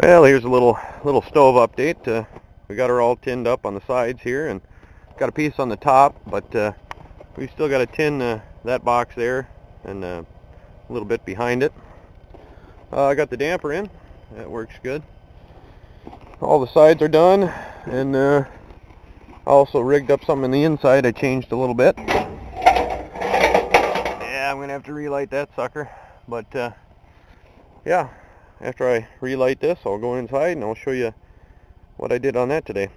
Well, here's a little stove update. We got her all tinned up on the sides here, and got a piece on the top, but we still got to tin that box there and a little bit behind it. I got the damper in. That works good. All the sides are done, and I also rigged up something on the inside. I changed a little bit. Yeah, I'm gonna have to relight that sucker, but yeah, after I relight this, I'll go inside and I'll show you what I did on that today.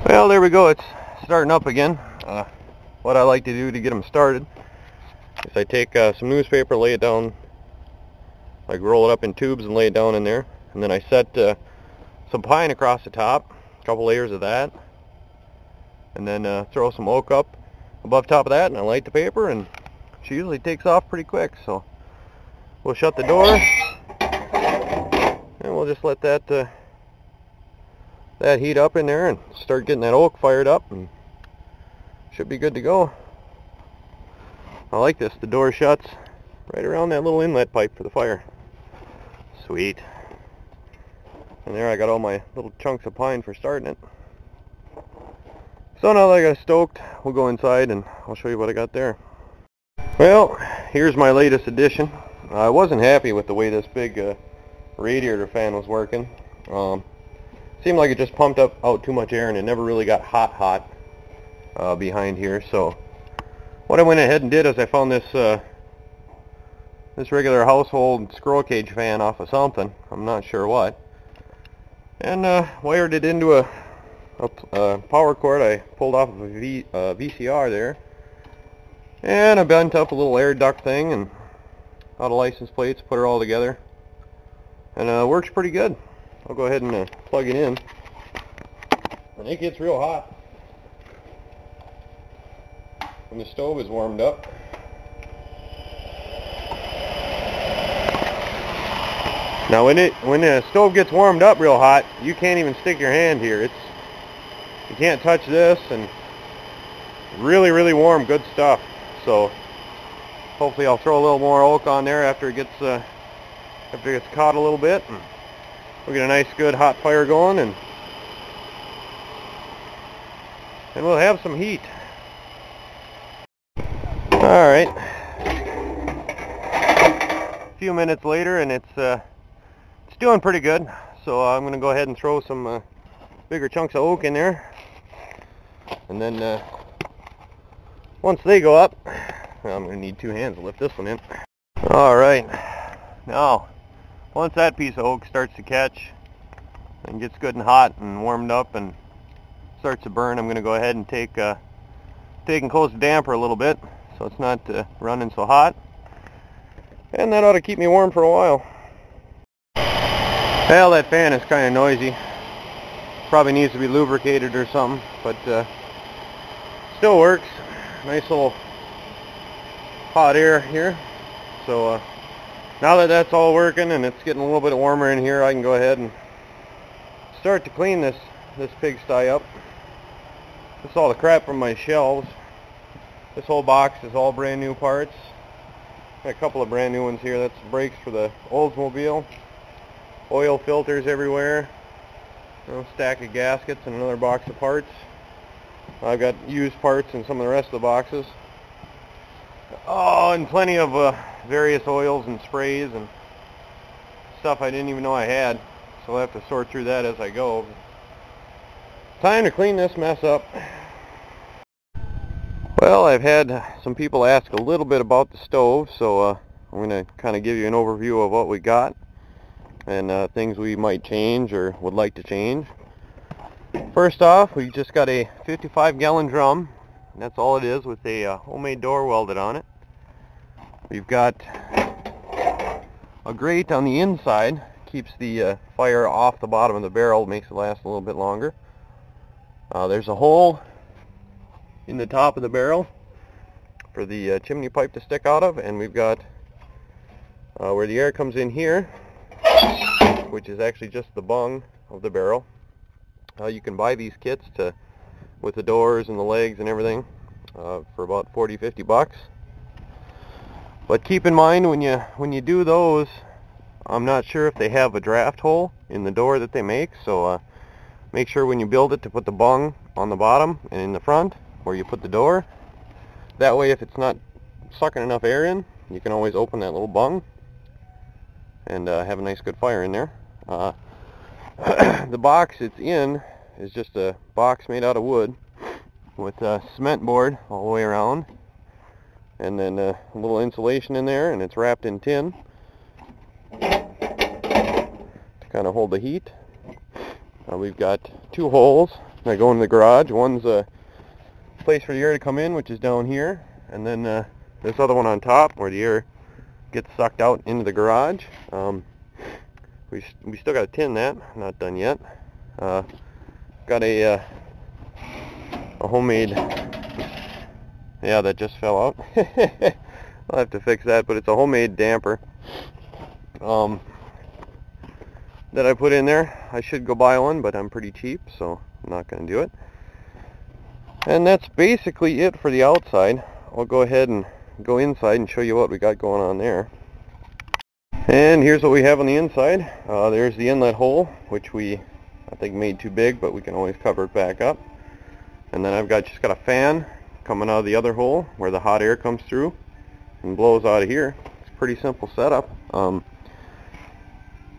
Well, there we go. It's starting up again. What I like to do to get them started is I take some newspaper, lay it down, like roll it up in tubes and lay it down in there, and then I set some pine across the top, a couple layers of that, and then throw some oak up above top of that, and I light the paper, and she usually takes off pretty quick. So we'll shut the door and we'll just let that heat up in there and start getting that oak fired up, and should be good to go. I like this. The door shuts right around that little inlet pipe for the fire. Sweet. And there I got all my little chunks of pine for starting it. So now that I got it stoked, we'll go inside and I'll show you what I got there. Well, here's my latest addition. I wasn't happy with the way this big radiator fan was working. Seemed like it just pumped out too much air, and it never really got hot behind here. So what I went ahead and did is I found this regular household squirrel cage fan off of something, I'm not sure what, and wired it into a power cord I pulled off of a VCR there, and I bent up a little air duct thing and out of license plates, put her all together, and it works pretty good. I'll go ahead and plug it in, and it gets real hot when the stove is warmed up. Now when the stove gets warmed up real hot, you can't even stick your hand here. You can't touch this, and really warm, good stuff. So hopefully I'll throw a little more oak on there after it gets caught a little bit, and we'll get a nice good hot fire going, and we'll have some heat. Alright, a few minutes later, and it's doing pretty good. So I'm going to go ahead and throw some bigger chunks of oak in there, and then once they go up, well, I'm going to need two hands to lift this one in. Alright, now once that piece of oak starts to catch and gets good and hot and warmed up and starts to burn, I'm going to go ahead and take and close the damper a little bit so it's not running so hot, and that ought to keep me warm for a while. Well, that fan is kind of noisy. Probably needs to be lubricated or something, but still works. Nice little hot air here. So now that that's all working and it's getting a little bit warmer in here, I can go ahead and start to clean this pigsty up. This is all the crap from my shelves. This whole box is all brand new parts. Got a couple of brand new ones here. That's brakes for the Oldsmobile. Oil filters everywhere. A stack of gaskets and another box of parts. I've got used parts in some of the rest of the boxes. Oh, and plenty of various oils and sprays and stuff I didn't even know I had. So I'll have to sort through that as I go. Time to clean this mess up. Well, I've had some people ask a little bit about the stove, so I'm going to kind of give you an overview of what we got and things we might change or would like to change. First off, we just got a 55-gallon drum. That's all it is, with a homemade door welded on it. We've got a grate on the inside, keeps the fire off the bottom of the barrel, makes it last a little bit longer. There's a hole in the top of the barrel for the chimney pipe to stick out of, and we've got where the air comes in here, which is actually just the bung of the barrel. You can buy these kits with the doors and the legs and everything for about 40-50 bucks. But keep in mind when you do those, I'm not sure if they have a draft hole in the door that they make, so make sure when you build it to put the bung on the bottom and in the front where you put the door. That way if it's not sucking enough air in, you can always open that little bung and have a nice good fire in there. The box it's in is just a box made out of wood with a cement board all the way around, and then a little insulation in there, and it's wrapped in tin to kind of hold the heat. We've got two holes that go in the garage. One's a place for the air to come in, which is down here, and then this other one on top where the air gets sucked out into the garage. We still got to tin that, not done yet. Got a homemade, yeah, that just fell out. I'll have to fix that, but it's a homemade damper that I put in there. I should go buy one, but I'm pretty cheap, so I'm not going to do it. And that's basically it for the outside. I'll go ahead and go inside and show you what we got going on there. And here's what we have on the inside. There's the inlet hole, which I think made too big, but we can always cover it back up. And then I've just got a fan coming out of the other hole where the hot air comes through and blows out of here. It's a pretty simple setup.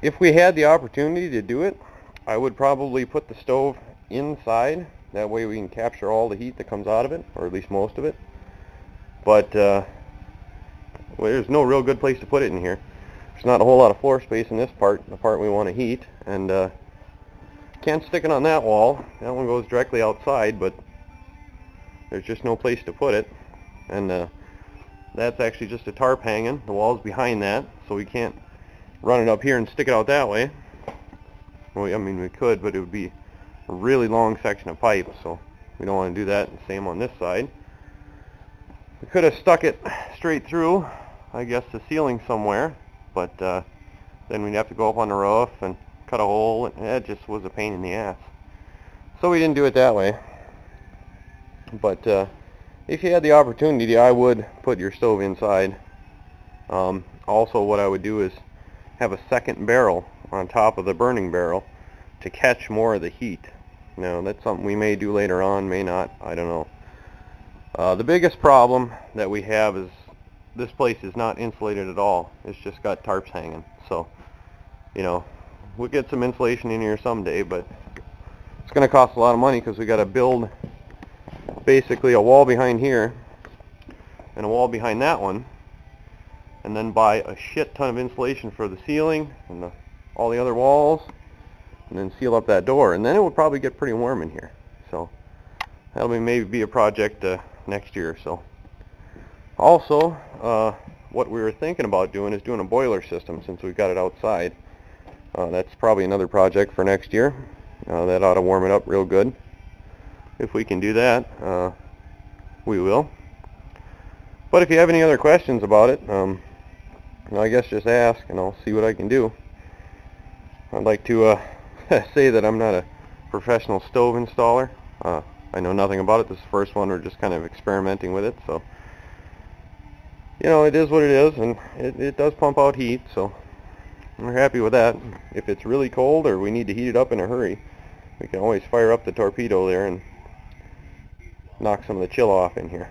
If we had the opportunity to do it, I would probably put the stove inside. That way we can capture all the heat that comes out of it, or at least most of it. But well, there's no real good place to put it in here. There's not a whole lot of floor space in this part, the part we want to heat, and can't stick it on that wall. That one goes directly outside, but there's just no place to put it. And that's actually just a tarp hanging. The wall's behind that, so we can't run it up here and stick it out that way. Well, I mean, we could, but it would be a really long section of pipe, so we don't want to do that. Same on this side. We could have stuck it straight through, I guess, the ceiling somewhere, but then we'd have to go up on the roof and cut a hole, and it just was a pain in the ass. So we didn't do it that way. But if you had the opportunity, I would put your stove inside. Also, what I would do is have a second barrel on top of the burning barrel to catch more of the heat. Now, that's something we may do later on, may not, I don't know. The biggest problem that we have is this place is not insulated at all. It's just got tarps hanging. So, you know, we'll get some insulation in here someday, but it's going to cost a lot of money because we got to build basically a wall behind here and a wall behind that one, and then buy a shit ton of insulation for the ceiling and all the other walls, and then seal up that door, and then it would probably get pretty warm in here. So that'll maybe be a project next year or so. Also, what we were thinking about doing is doing a boiler system since we've got it outside. That's probably another project for next year. That ought to warm it up real good. If we can do that, we will. But if you have any other questions about it, I guess just ask and I'll see what I can do. I'd like to say that I'm not a professional stove installer. I know nothing about it. This is the first one. We're just kind of experimenting with it. So, you know, it is what it is, and it does pump out heat, so we're happy with that. If it's really cold or we need to heat it up in a hurry, we can always fire up the torpedo there and knock some of the chill off in here.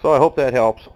So I hope that helps.